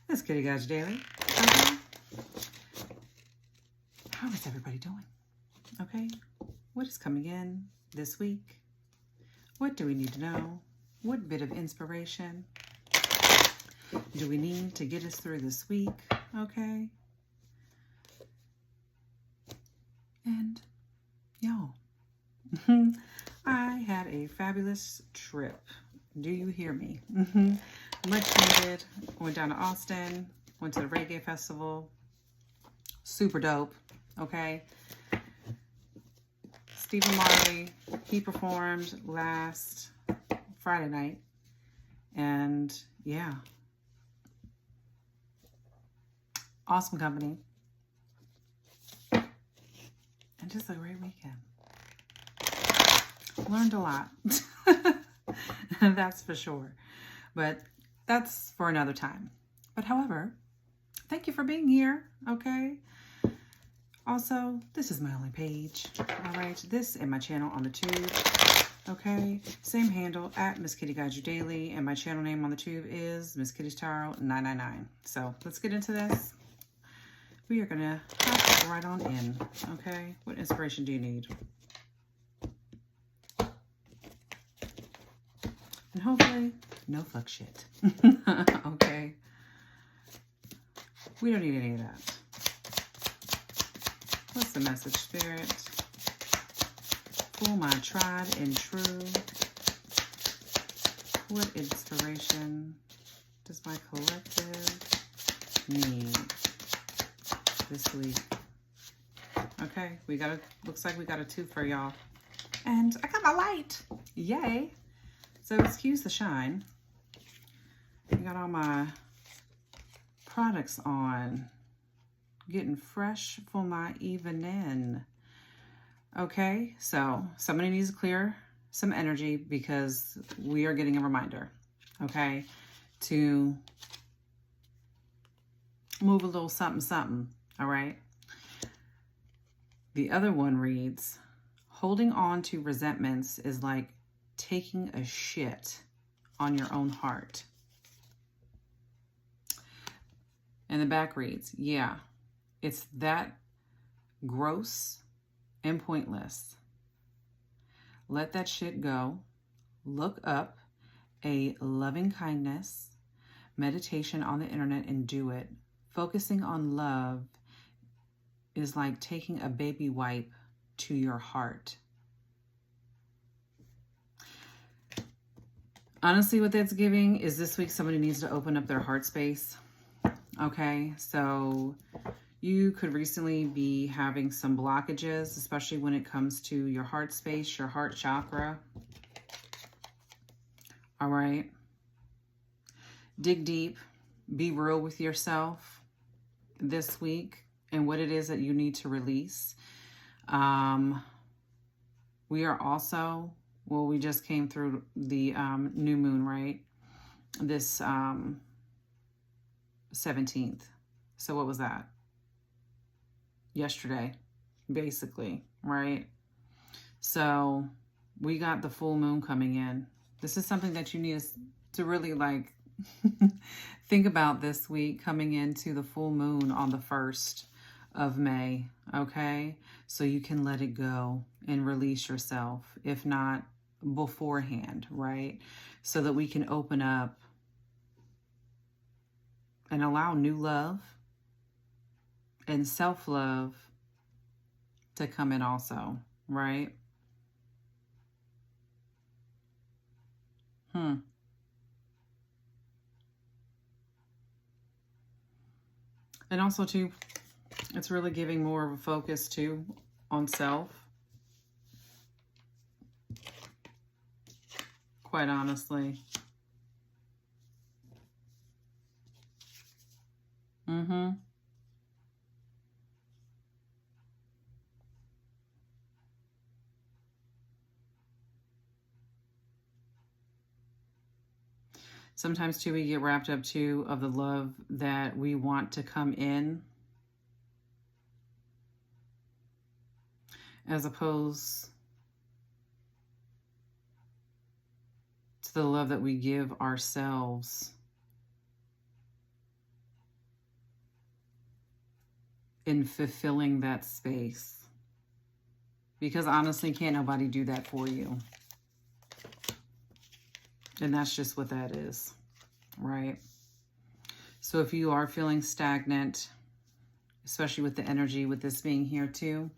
It's Kitty Guys Daily. Okay. How is everybody doing? Okay. What is coming in this week? What do we need to know? What bit of inspiration do we need to get us through this week? Okay. And y'all, I had a fabulous trip. Do you hear me? Much needed. Went down to Austin, went to the reggae festival. Super dope. Okay. Stephen Marley, he performed last Friday night. And yeah. Awesome company. And just a great weekend. Learned a lot. That's for sure. But that's for another time. But however, thank you for being here. Okay. Also, this is my only page. All right. This and my channel on the tube. Okay. Same handle at Miss Kitty Guides You Daily. And my channel name on the tube is Miss Kitty's Tarot 999. So let's get into this. We are going to hop right on in. Okay. What inspiration do you need? And hopefully, no fuck shit. Okay. We don't need any of that. What's the message, Spirit? For my tried and true. What inspiration does my collective need this week? Okay, we got a, looks like we got a 2 for y'all. And I got my light. Yay. So excuse the shine. I got all my products on. Getting fresh for my evening. Okay, so somebody needs to clear some energy because we are getting a reminder, okay, to move a little something, something, all right? The other one reads, holding on to resentments is like taking a shit on your own heart. And the back reads, yeah, it's that gross and pointless. Let that shit go. Look up a loving kindness meditation on the internet and do it. Focusing on love is like taking a baby wipe to your heart. Honestly, what that's giving is this week somebody needs to open up their heart space. Okay, so you could recently be having some blockages, especially when it comes to your heart space, your heart chakra. All right. Dig deep. Be real with yourself this week and what it is that you need to release. We are also, well, we just came through the new moon, right? This 17th. So what was that? Yesterday, basically, right? So we got the full moon coming in. This is something that you need to really like think about this week, coming into the full moon on the 1st of May, okay? So you can let it go and release yourself, if not beforehand, right? So that we can open up and allow new love and self-love to come in also, right? And also, too, it's really giving more of a focus, too, on self. Quite honestly. Sometimes, too, we get wrapped up, too, of the love that we want to come in, as opposed to the love that we give ourselves in fulfilling that space. Because honestly, can't nobody do that for you. And that's just what that is, right? So if you are feeling stagnant, especially with the energy with this being here too,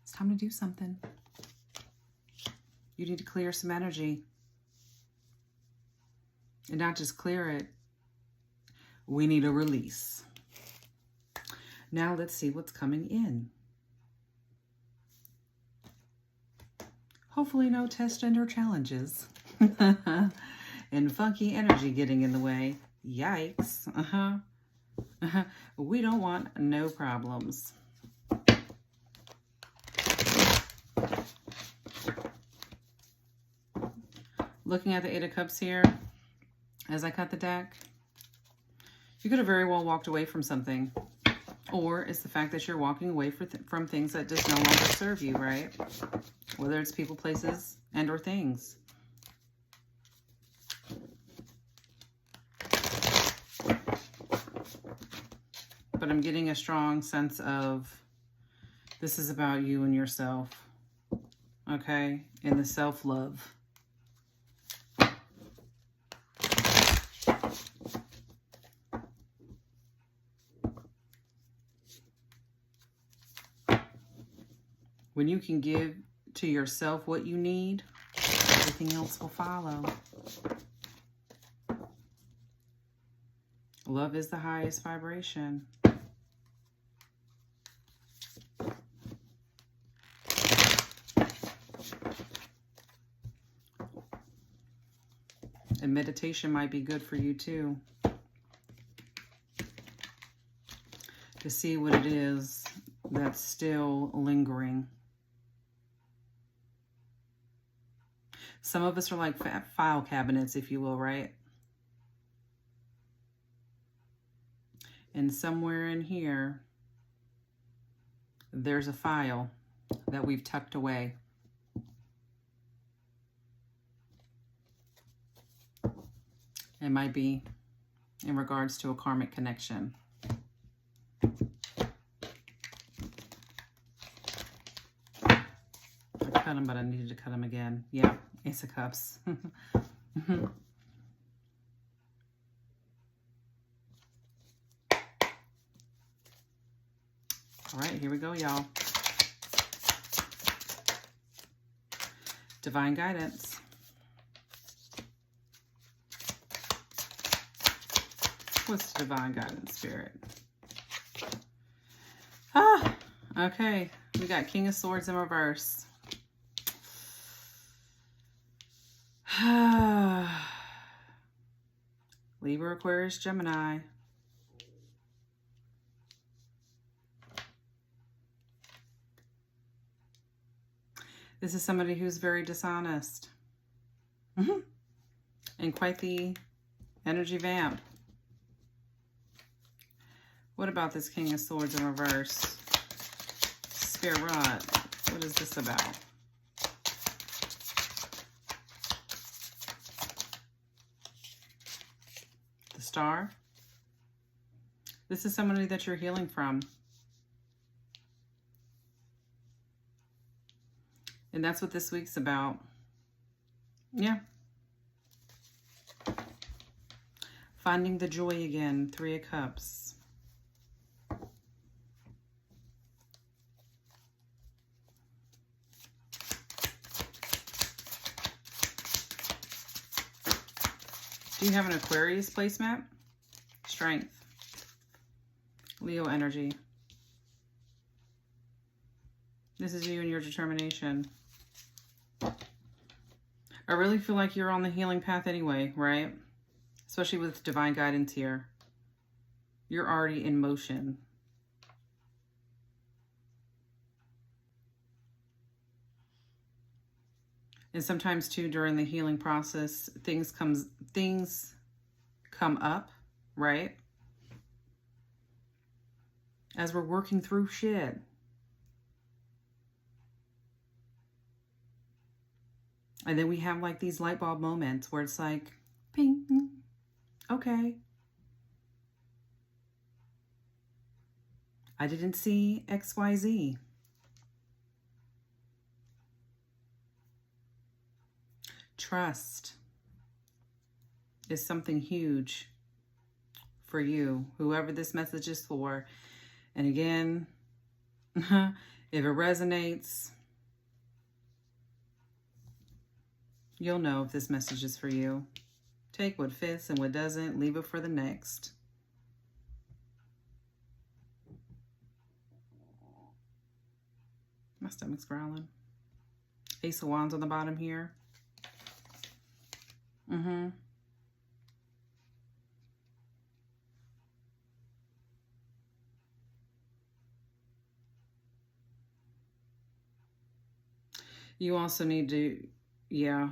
it's time to do something. You need to clear some energy. And not just clear it, we need a release. Now let's see what's coming in. Hopefully no test and or challenges. And funky energy getting in the way. Yikes. We don't want no problems. Looking at the Eight of Cups here, as I cut the deck, you could have very well walked away from something. Or it's the fact that you're walking away from things that just no longer serve you, right? Whether it's people, places, and or things. But I'm getting a strong sense of this is about you and yourself, okay? And the self-love. When you can give to yourself what you need, everything else will follow. Love is the highest vibration. And meditation might be good for you too. To see what it is that's still lingering. Some of us are like file cabinets, if you will, right? And somewhere in here, there's a file that we've tucked away. It might be in regards to a karmic connection. I cut them, but I needed to cut them again. Yeah, Ace of Cups. All right, here we go, y'all. Divine guidance. What's divine guidance, Spirit? Okay. We got King of Swords in reverse. Libra, Aquarius, Gemini. This is somebody who's very dishonest. And quite the energy vamp. What about this King of Swords in reverse? Spirit, what is this about? The Star. This is somebody that you're healing from. And that's what this week's about. Yeah. Finding the joy again. Three of Cups. Do you have an Aquarius placemat? Strength. Leo energy. This is you and your determination. I really feel like you're on the healing path anyway, right? Especially with divine guidance here. You're already in motion. And sometimes too, during the healing process, things come up, right? As we're working through shit. And then we have like these light bulb moments where it's like, ping, okay. I didn't see XYZ. Trust is something huge for you, whoever this message is for. And again, if it resonates, you'll know if this message is for you. Take what fits and what doesn't, leave it for the next. My stomach's growling. Ace of Wands on the bottom here. You also need to, yeah.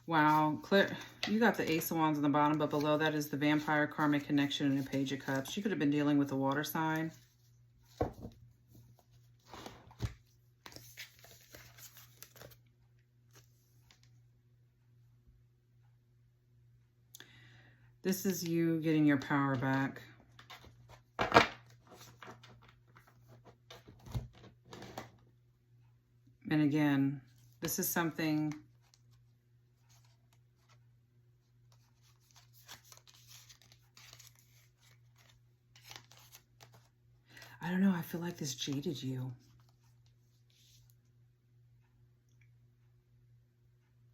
Wow, clear. You got the Ace of Wands on the bottom, but below that is the Vampire, Karmic Connection, and a Page of Cups. You could have been dealing with a water sign. This is you getting your power back. And again, this is something I don't know, I feel like this jaded you.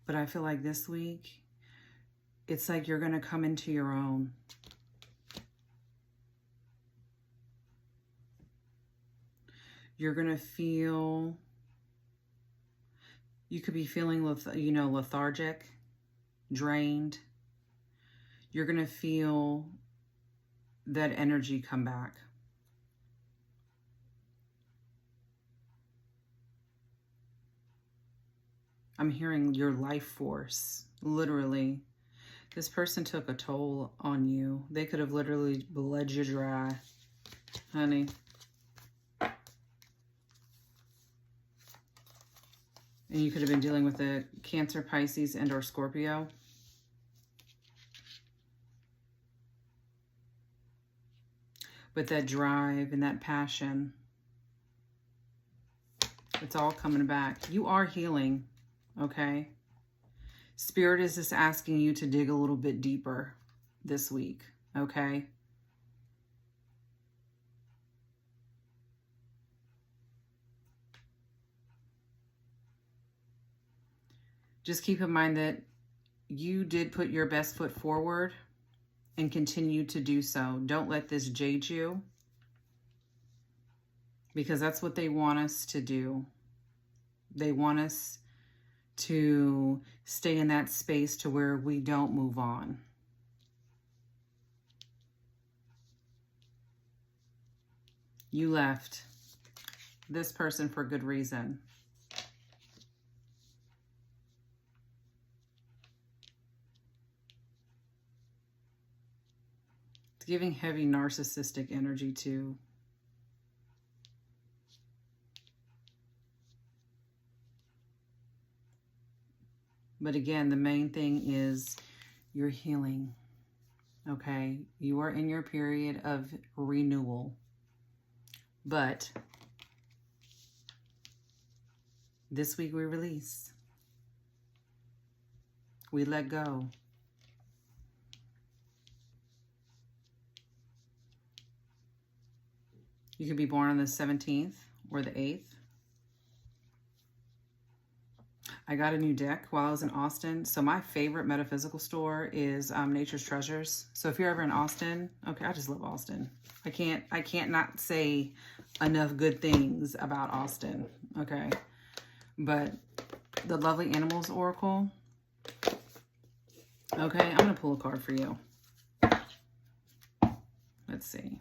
But I feel like this week, it's like you're going to come into your own. You're going to feel, you could be feeling, you know, lethargic, drained. You're going to feel that energy come back. I'm hearing your life force, literally. This person took a toll on you. They could have literally bled you dry, honey. And you could have been dealing with a Cancer, Pisces, and or Scorpio. But that drive and that passion, it's all coming back. You are healing, okay? Spirit is just asking you to dig a little bit deeper this week, okay? Just keep in mind that you did put your best foot forward and continue to do so. Don't let this jade you, because that's what they want us to do. They want us to stay in that space to where we don't move on. You left this person for good reason. It's giving heavy narcissistic energy too. But again, the main thing is you're healing, okay? You are in your period of renewal. But this week we release. We let go. You could be born on the 17th or the 8th. I got a new deck while I was in Austin. So my favorite metaphysical store is Nature's Treasures. So if you're ever in Austin, okay, I just love Austin. I can't not say enough good things about Austin, okay? But the Lovely Animals Oracle, okay, I'm going to pull a card for you. Let's see.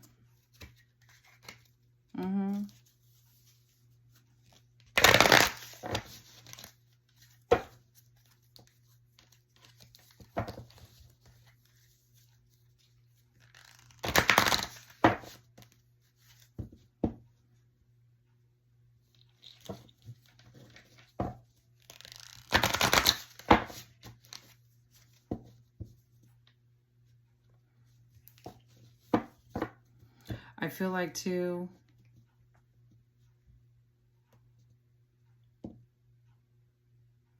I feel like too,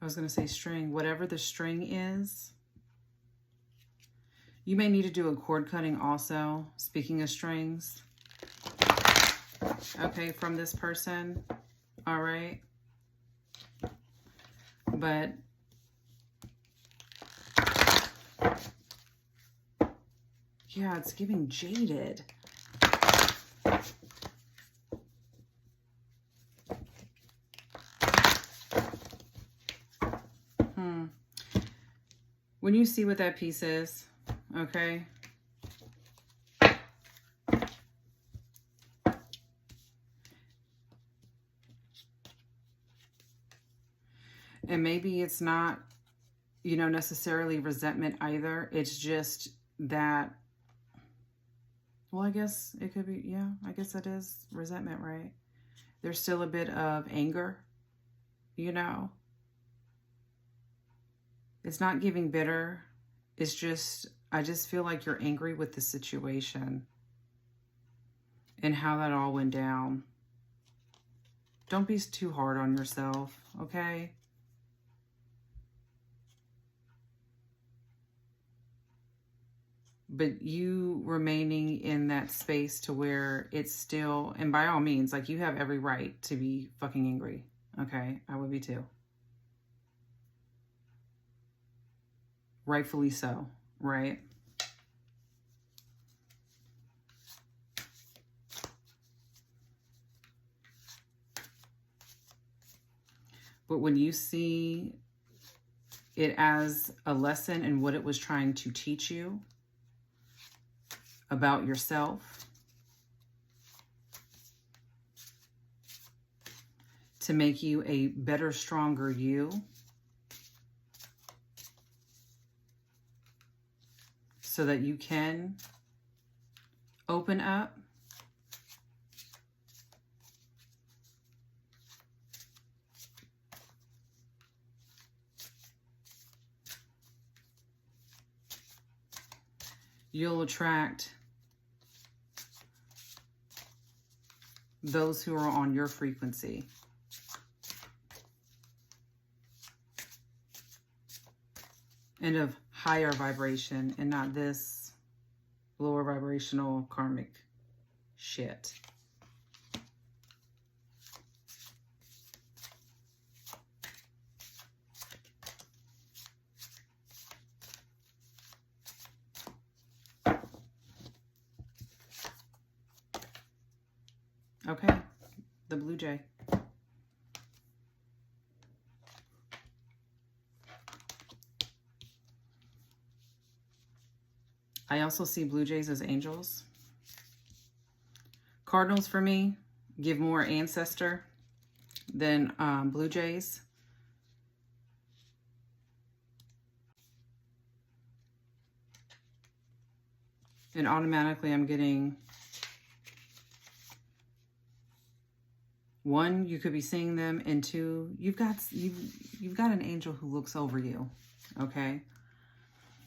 I was going to say string, whatever the string is, you may need to do a cord cutting also, speaking of strings. Okay, from this person. All right. But yeah, it's giving jaded. When you see what that piece is, okay? And maybe it's not, you know, necessarily resentment either. It's just that, well, I guess it could be, yeah, I guess that is resentment, right? There's still a bit of anger, you know? It's not giving bitter. It's just, I just feel like you're angry with the situation and how that all went down. Don't be too hard on yourself, okay? But you remaining in that space to where it's still, and by all means, like, you have every right to be fucking angry, okay? I would be too. Rightfully so, right? But when you see it as a lesson in what it was trying to teach you about yourself, to make you a better, stronger you, so that you can open up, you'll attract those who are on your frequency. And of higher vibration, and not this lower vibrational karmic shit. Okay, the blue jay. I also see blue jays as angels. Cardinals for me give more ancestor than blue jays. And automatically I'm getting, one, you could be seeing them, and two, you've got an angel who looks over you, okay?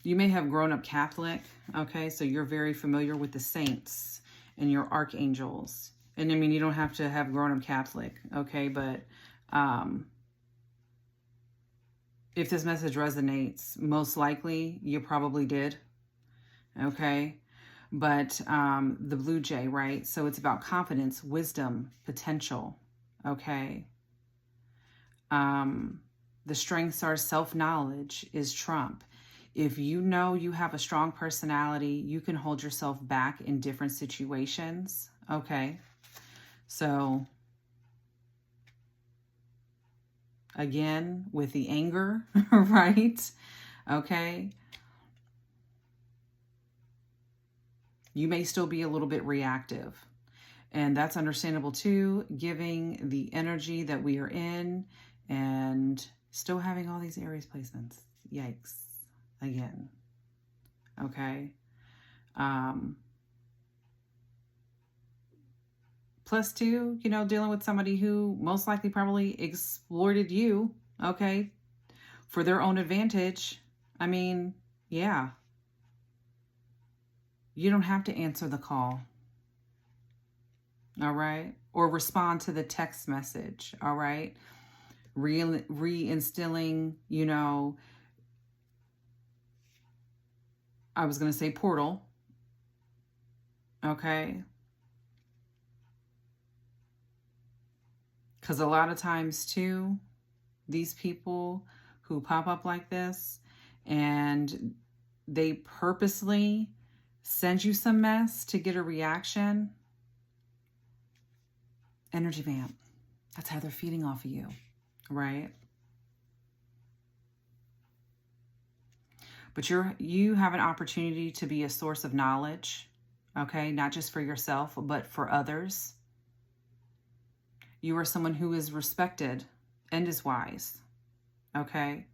You may have grown up Catholic, okay? So you're very familiar with the saints and your archangels. And I mean, you don't have to have grown up Catholic, okay? But if this message resonates, most likely you probably did, okay? But the blue jay, right? So it's about confidence, wisdom, potential, okay? The strengths are self-knowledge is trump. If you know you have a strong personality, you can hold yourself back in different situations, okay? So, again, with the anger, right? Okay? You may still be a little bit reactive. And that's understandable too, giving the energy that we are in and still having all these Aries placements. Yikes. Again. Okay. Plus two, you know, dealing with somebody who most likely probably exploited you, okay, for their own advantage. I mean, yeah. You don't have to answer the call. all right? Or respond to the text message, all right? Reinstilling, you know, I was going to say portal, okay? Because a lot of times, too, these people who pop up like this and they purposely send you some mess to get a reaction, energy vamp. That's how they're feeding off of you, right? But you have an opportunity to be a source of knowledge, okay? Not just for yourself, but for others. You are someone who is respected and is wise, okay?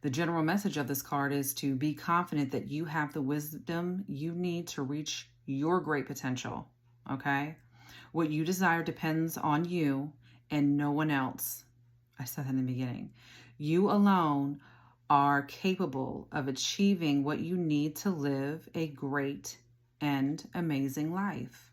The general message of this card is to be confident that you have the wisdom you need to reach your great potential, okay? What you desire depends on you and no one else. I said that in the beginning. You alone are capable of achieving what you need to live a great and amazing life.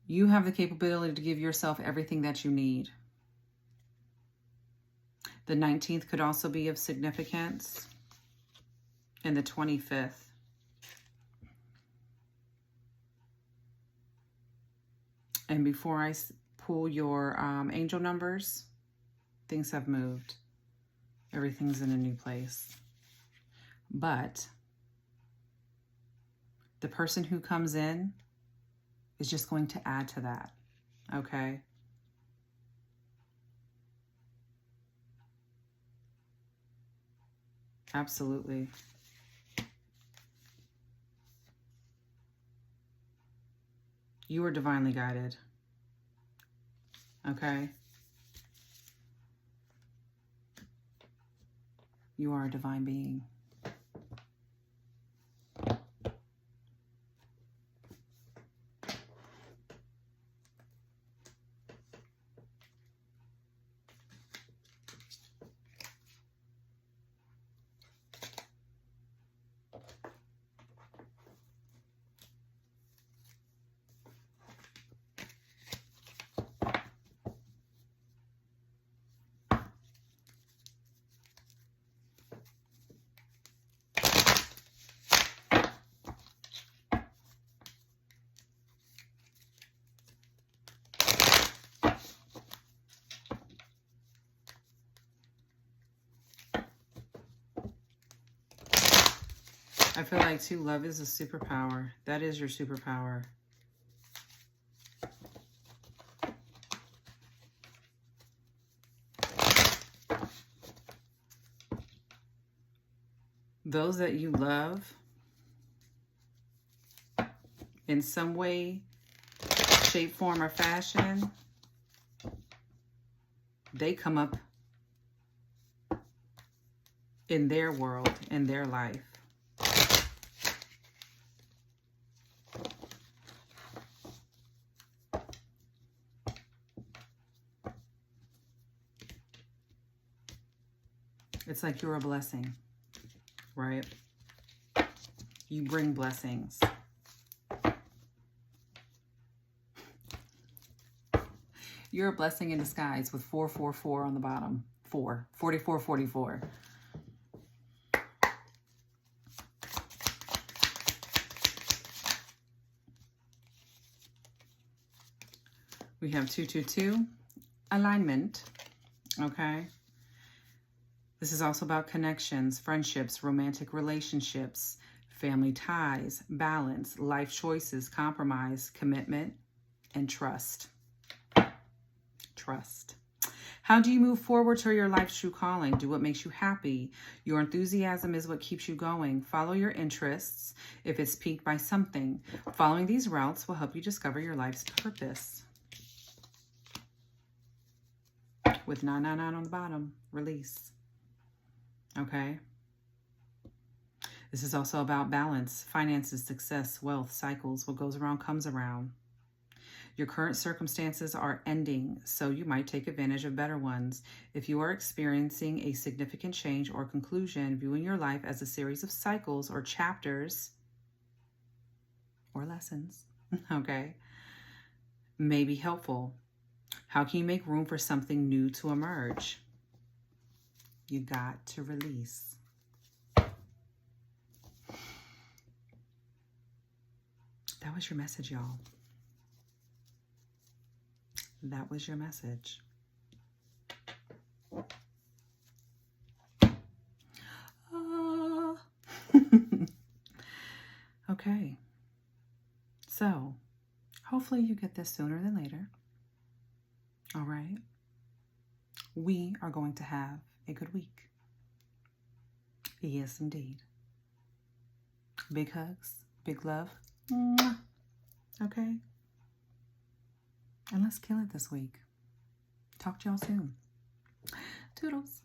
You have the capability to give yourself everything that you need. The 19th could also be of significance, and the 25th. And before I pull your angel numbers, things have moved. Everything's in a new place. But the person who comes in is just going to add to that, okay? Absolutely. You are divinely guided, okay? You are a divine being. I feel like, too, love is a superpower. That is your superpower. Those that you love, in some way, shape, form, or fashion, they come up in their world, in their life. It's like you're a blessing, right? You bring blessings. You're a blessing in disguise with 444 on the bottom. 4444. We have 222, alignment, okay? This is also about connections, friendships, romantic relationships, family ties, balance, life choices, compromise, commitment, and trust. Trust. How do you move forward to your life's true calling? Do what makes you happy. Your enthusiasm is what keeps you going. Follow your interests if it's piqued by something. Following these routes will help you discover your life's purpose. With 999 on the bottom, release. Okay. This is also about balance, finances, success, wealth, cycles. What goes around comes around. Your current circumstances are ending, so you might take advantage of better ones. If you are experiencing a significant change or conclusion, viewing your life as a series of cycles or chapters or lessons, okay, may be helpful. How can you make room for something new to emerge? You got to release. That was your message, y'all. That was your message. Okay. So, hopefully you get this sooner than later. All right. We are going to have a good week. Yes, indeed. Big hugs, big love. Mwah. Okay. And let's kill it this week. Talk to y'all soon. Toodles.